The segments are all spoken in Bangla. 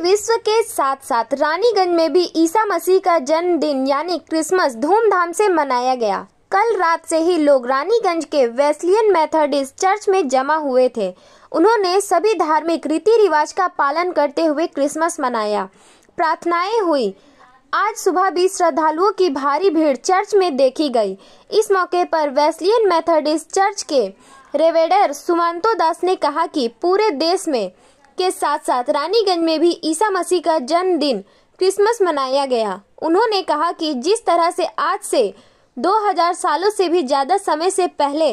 विश्व के साथ साथ रानीगंज में भी ईसा मसीह का जन्मदिन यानी क्रिसमस धूमधाम से मनाया गया। कल रात से ही लोग रानीगंज के वेस्लियन मेथोडिस्ट चर्च में जमा हुए थे। उन्होंने सभी धार्मिक रीति रिवाज का पालन करते हुए क्रिसमस मनाया। प्रार्थनाएं हुई। आज सुबह भी श्रद्धालुओं की भारी भीड़ चर्च में देखी गई। इस मौके पर वेस्लियन मेथोडिस्ट चर्च के रेवेडर सुमंतो दास ने कहा कि पूरे देश में के साथ साथ रानीगंज में भी ईसा मसीह का जन्मदिन क्रिसमस मनाया गया। उन्होंने कहा कि जिस तरह से आज से 2000 सालों से भी ज्यादा समय से पहले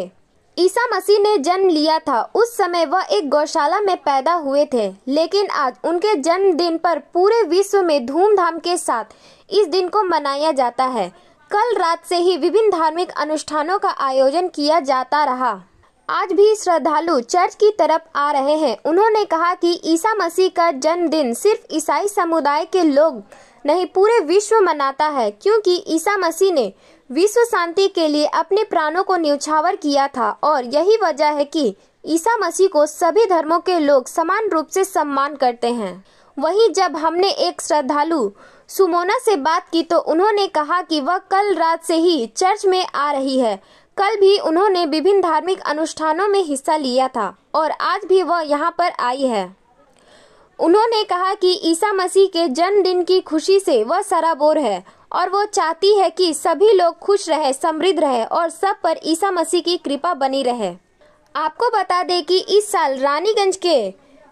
ईसा मसीह ने जन्म लिया था, उस समय वह एक गौशाला में पैदा हुए थे, लेकिन आज उनके जन्मदिन पर पूरे विश्व में धूमधाम के साथ इस दिन को मनाया जाता है। कल रात से ही विभिन्न धार्मिक अनुष्ठानों का आयोजन किया जाता रहा। आज भी श्रद्धालु चर्च की तरफ आ रहे हैं। उन्होंने कहा कि ईसा मसीह का जन्मदिन सिर्फ ईसाई समुदाय के लोग नहीं पूरे विश्व मनाता है, क्योंकि ईसा मसीह ने विश्व शांति के लिए अपने प्राणों को न्यौछावर किया था और यही वजह है कि ईसा मसीह को सभी धर्मों के लोग समान रूप से सम्मान करते हैं। वहीं जब हमने एक श्रद्धालु सुमोना से बात की तो उन्होंने कहा कि वह कल रात से ही चर्च में आ रही है। कल भी उन्होंने विभिन्न धार्मिक अनुष्ठानों में हिस्सा लिया था और आज भी वह यहाँ पर आई है। उन्होंने कहा कि ईसा मसीह के जन्मदिन की खुशी से वह सराबोर है और वो चाहती है कि सभी लोग खुश रहे, समृद्ध रहे और सब पर ईसा मसीह की कृपा बनी रहे। आपको बता दें कि इस साल रानीगंज के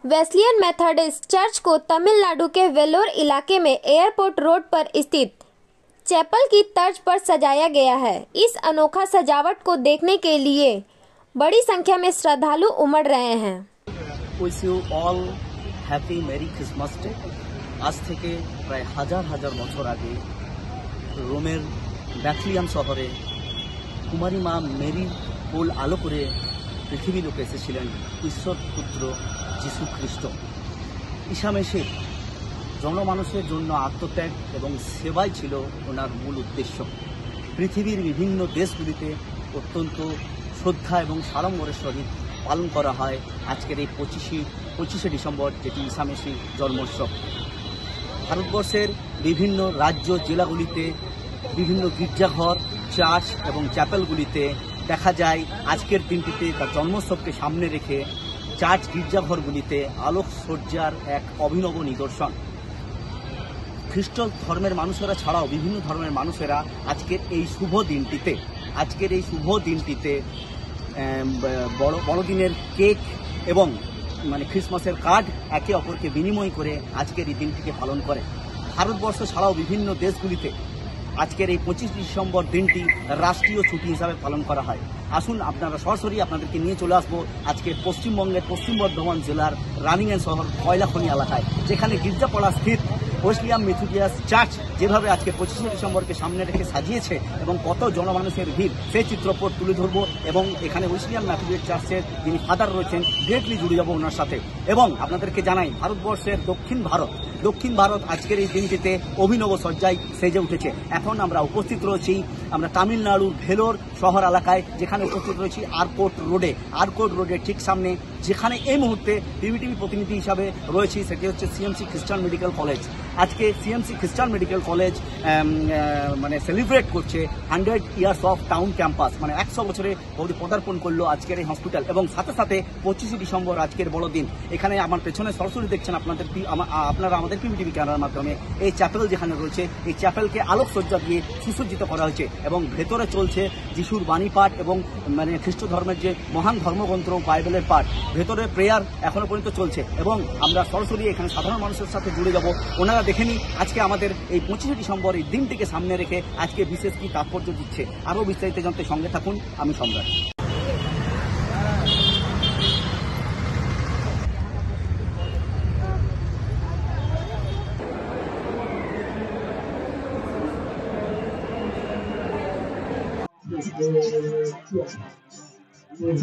वेस्लियन मेथोडिस्ट चर्च को तमिलनाडु के वेल्लोर इलाके में एयरपोर्ट रोड पर स्थित चैपल की तर्ज पर सजाया गया है। इस अनोखा सजावट को देखने के लिए बड़ी संख्या में श्रद्धालु उमड़ रहे हैं। Wish you all happy Merry Christmas Day। आज থেকে প্রায় হাজার হাজার বছর আগে রোমের ব্যাথলিয়াম শহরে কুমারী মা মেরির কোল আলো করে পৃথিবী লোকে এসেছিলেন ঈশ্বর পুত্র যিশু খ্রিস্ট। ঈসা মেসিহ জনমানুষের জন্য আত্মত্যাগ এবং সেবাই ছিল ওনার মূল উদ্দেশ্য। পৃথিবীর বিভিন্ন দেশগুলিতে অত্যন্ত শ্রদ্ধা এবং সাড়ম্বরের সহিত পালন করা হয় আজকের এই 25শে ডিসেম্বর, যেটি ঈসা মেসিহ জন্মোৎসব। ভারতবর্ষের বিভিন্ন রাজ্য জেলাগুলিতে বিভিন্ন গির্জাঘর, চার্চ এবং চ্যাপেলগুলিতে দেখা যায় আজকের দিনটিতে তার জন্মোৎসবকে সামনে রেখে চার্চ গির্জাঘরগুলিতে আলোকসজ্জার এক অভিনব নিদর্শন। খ্রিস্ট ধর্মের মানুষেরা ছাড়াও বিভিন্ন ধর্মের মানুষেরা আজকের এই শুভ দিনটিতে বড়দিনের কেক এবং খ্রিসমাসের কার্ড একে অপরকে বিনিময় করে আজকের এই দিনটিকে পালন করে। ভারতবর্ষ ছাড়াও বিভিন্ন দেশগুলিতে আজকের এই 25 ডিসেম্বর দিনটি রাষ্ট্রীয় ছুটি হিসাবে পালন করা হয়। আসুন আপনারা সরাসরি আপনাদেরকে নিয়ে চলে আসবো আজকে পশ্চিমবঙ্গের পশ্চিম বর্ধমান জেলার রানীগঞ্জ শহর কয়লাখনি এলাকায়, যেখানে গির্জাপাড়া স্থিত ওয়েসলিয়ান মেথোডিস্ট চার্চ যেভাবে আজকে 25শে ডিসেম্বরকে সামনে রেখে সাজিয়েছে এবং কত জনমানুষের ভিড় সেই চিত্রপট তুলে ধরবো এবং এখানে ওয়েসলিয়ান মেথোডিস্ট চার্চের যিনি ফাদার রয়েছেন ডিরেক্টলি জুড়ে যাবো ওনার সাথে। এবং আপনাদেরকে জানাই ভারতবর্ষের দক্ষিণ ভারত আজকের এই দিনটিতে অভিনব সজ্জায় সেজে উঠেছে। এখন আমরা উপস্থিত রয়েছি তামিলনাড়ুর ভেলোর শহর এলাকায়, যেখানে উপস্থিত রয়েছি আরকোট রোডের ঠিক সামনে, যেখানে এই মুহূর্তে টিভি প্রতিনিধি হিসাবে রয়েছি। সেটি হচ্ছে সিএমসি খ্রিস্টান মেডিকেল কলেজ। আজকে সিএমসি খ্রিস্টান মেডিকেল কলেজ সেলিব্রেট করছে 100 ইয়ার্স অফ টাউন ক্যাম্পাস, 100 বছরে পদার্পণ করলো আজকের এই হসপিটাল। এবং সাথে সাথে 25শে ডিসেম্বর আজকের বড় দিন। এখানে আমার পেছনে সরাসরি দেখছেন আপনারা আমাদের টিভি ক্যামেরার মাধ্যমে এই চ্যাপেল যেখানে রয়েছে, এই চ্যাপেলকে আলোকসজ্জা দিয়ে সুসজ্জিত করা হয়েছে এবং ভেতরে চলছে যিশুর বাণী পাঠ এবং খ্রিস্ট ধর্মের যে মহান ধর্মগ্রন্থ বাইবেলের পাঠ। ভেতরে প্রেয়ার এখনো পর্যন্ত চলছে এবং আমরা সরাসরি এখানে সাধারণ মানুষের সাথে জুড়ে যাব। ওনারা দেখে নিই আজকে আমাদের এই 25শে ডিসেম্বর এই দিনটিকে সামনে রেখে আজকে বিশেষ কি তাৎপর্য দিচ্ছে। আরও বিস্তারিত জানতে সঙ্গে থাকুন, আমি সম্রাট।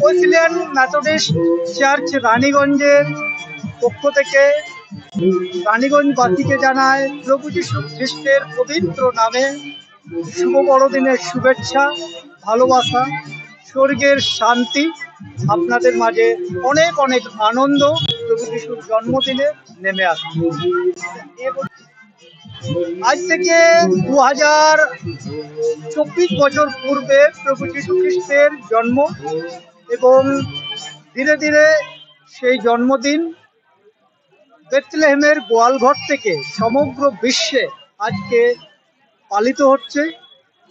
ওয়েসলিয়ান মেথোডিস্ট চার্চ রানীগঞ্জের পক্ষ থেকে রানীগঞ্জবাসীকে জানায় প্রভু যীশু খ্রিস্টের পবিত্র নামে শুভ বড়দিনের শুভেচ্ছা, ভালোবাসা, স্বর্গের শান্তি আপনাদের মাঝে অনেক অনেক আনন্দ প্রভু যিশুর জন্মদিনে নেমে আসে। আজ থেকে 2024 বছর পূর্বে প্রভু যীশু খ্রিস্টের জন্ম, এবং ধীরে ধীরে সেই জন্মদিন বেথলেহেমের গোয়ালঘর থেকে সমগ্র বিশ্বে আজকে পালিত হচ্ছে।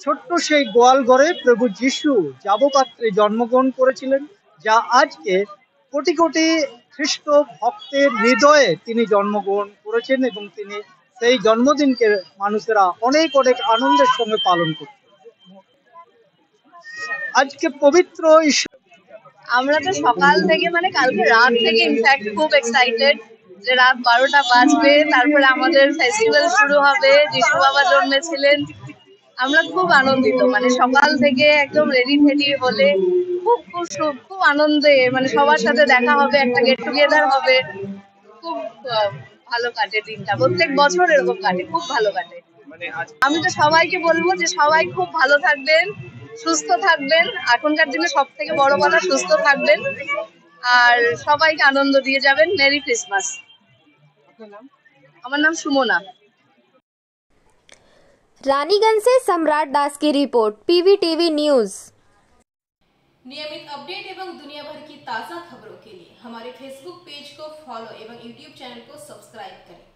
ছোট্ট সেই গোয়ালঘরে প্রভু যীশু যাবপাত্রে জন্মগ্রহণ করেছিলেন, যা আজকে কোটি কোটি খ্রিস্ট ভক্তের হৃদয়ে তিনি জন্মগ্রহণ করেছেন, এবং তিনি সেই জন্মদিনকে মানুষেরা অনেক অনেক আনন্দের সঙ্গে পালন করছে। আজকে পবিত্র আমরা তো সকাল থেকে মানে কালকে রাত থেকে ইনফ্যাক্ট খুব এক্সাইটেড যে রাত 12টা বাজবে, তারপরে আমাদের ফেস্টিভ্যাল শুরু হবে। যিশু বাবা জন্মেছিলেন, আমরা খুব আনন্দিত। মানে সকাল থেকে একদম রেডি ফেডি হলে খুব খুব খুব আনন্দে, মানে সবার সাথে দেখা হবে, একটা গেট টুগেদার হবে। খুব ভালো কাটে দিনটা, প্রত্যেক বছর এরকম কাটে, খুব ভালো কাটে। আমি তো সবাইকে বলবো যে সবাই খুব ভালো থাকবেন, সুস্থ থাকবেন। এখনকার দিনে সব থেকে বড় কথা সুস্থ থাকবেন, আর সবাইকে আনন্দ দিয়ে যাবেন। Merry Christmas. আমার নাম সুমনা। रानीगंज से सम्राट दास की रिपोर्ट, PVTV न्यूज। नियमित अपडेट एवं दुनिया भर की ताज़ा खबरों के लिए हमारे फेसबुक पेज को फॉलो एवं यूट्यूब चैनल को सब्सक्राइब करें।